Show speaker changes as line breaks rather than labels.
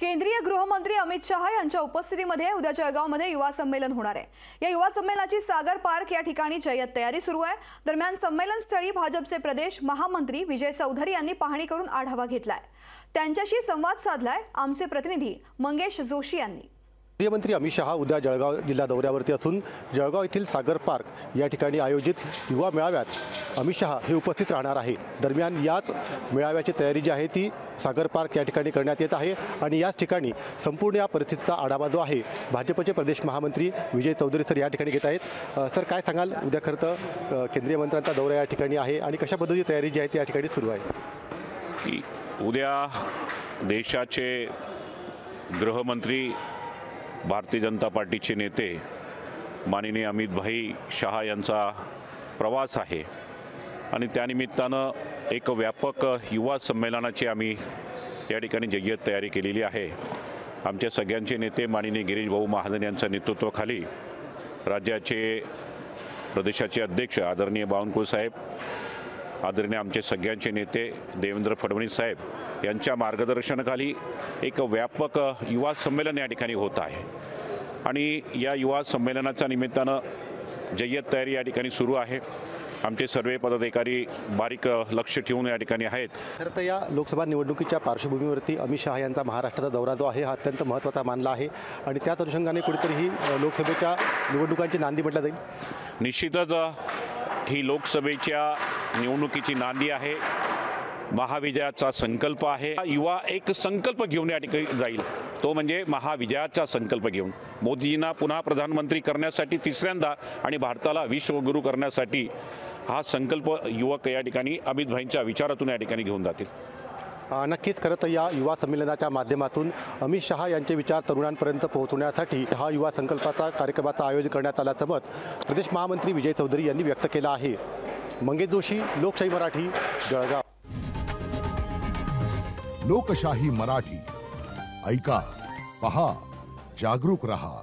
केंद्रीय गृहमंत्री अमित शहा यांच्या उपस्थितीमध्ये उद्या जळगावमध्ये युवा संमेलन होणार आहे। या युवा संमेलनाची सागर पार्क या ठिकाणी जय्यत तयारी सुरू आहे। दरम्यान संमेलन स्थळी भाजपचे प्रदेश महामंत्री विजय चौधरी यांनी पाहणी करून आढावा घेतलाय। त्यांच्याशी संवाद साधलाय आमचे प्रतिनिधी मंगेश जोशी यांनी।
गृहमंत्री अमित शहा उद्या जळगाव जिल्हा दौऱ्यावरती असून जळगाव येथील सागर पार्क या ठिकाणी आयोजित युवा मेळाव्यात अमित शहा हे उपस्थित राहणार आहे। दरम्यान याच मेळाव्याची तयारी जी आहे ती सागर पार्क या ठिकाणी करण्यात येत आहे आणि याच ठिकाणी संपूर्ण या परिस्थितीचा आढावा जो आहे भाजपचे प्रदेश महामंत्री विजय चौधरी सर या ठिकाणी घेत आहेत। सर, काय सांगाल? उद्या खरं तर केंद्रीय मंत्र्यांचा दौरा या ठिकाणी आहे आणि कशा पद्धतीची तयारी जी आहे ती या ठिकाणी सुरू आहे?
उद्या देशाचे गृहमंत्री भारतीय जनता पार्टीचे नेते माननीय अमित भाई शहा यांचा प्रवास आहे आणि त्यानिमित्तानं एक व्यापक युवा संमेलनाची आम्ही या ठिकाणी जय्यत तयारी केलेली आहे। आमच्या सगळ्यांचे नेते माननीय गिरीश भाऊ महाजन यांच्या नेतृत्वाखाली राज्याचे प्रदेशाचे अध्यक्ष आदरणीय बावनकुळे साहेब, आदरणीय आमचे सगळ्यांचे नेते देवेंद्र फडणवीस साहेब यांच्या मार्गदर्शनाखाली एक व्यापक युवा संमेलन या ठिकाणी होत आहे आणि या युवा संमेलनाच्या निमित्तानं जय्यत तयारी या ठिकाणी सुरू आहे। आमचे सर्व पदाधिकारी बारीक लक्ष ठेवून या ठिकाणी आहेत।
खरं तर या लोकसभा निवडणुकीच्या पार्श्वभूमीवरती अमित शहा यांचा महाराष्ट्राचा दौरा जो आहे हा अत्यंत महत्त्वाचा मानला आहे आणि त्याच अनुषंगाने कुठेतरी ही लोकसभेच्या निवडणुकांची नांदी म्हटलं जाईल।
निश्चितच ही लोकसभेच्या निवडणुकीची नांदी आहे, महाविजयाचा संकल्प आहे। युवा एक संकल्प घेऊन या ठिकाणी जाईल, तो म्हणजे महाविजयाचा संकल्प घेऊन मोदींना पुन्हा प्रधानमंत्री करण्यासाठी तिसऱ्यांदा आणि भारताला विश्वगुरू करण्यासाठी हा संकल्प युवक या ठिकाणी अमित भाईंच्या विचारातून या ठिकाणी घेऊन जातील।
नक्कीच खरं तर या युवा संमेलनाच्या माध्यमातून अमित शहा यांचे विचार तरुणांपर्यंत पोहोचवण्यासाठी हा युवा संकल्पाचा कार्यक्रमाचं आयोजन करण्यात आल्याचं मत प्रदेश महामंत्री विजय चौधरी यांनी व्यक्त केलं आहे। मंगेश जोशी, लोकशाही मराठी, जळगाव।
लोकशाही मराठी ऐका, पहा, जागरूक रहा।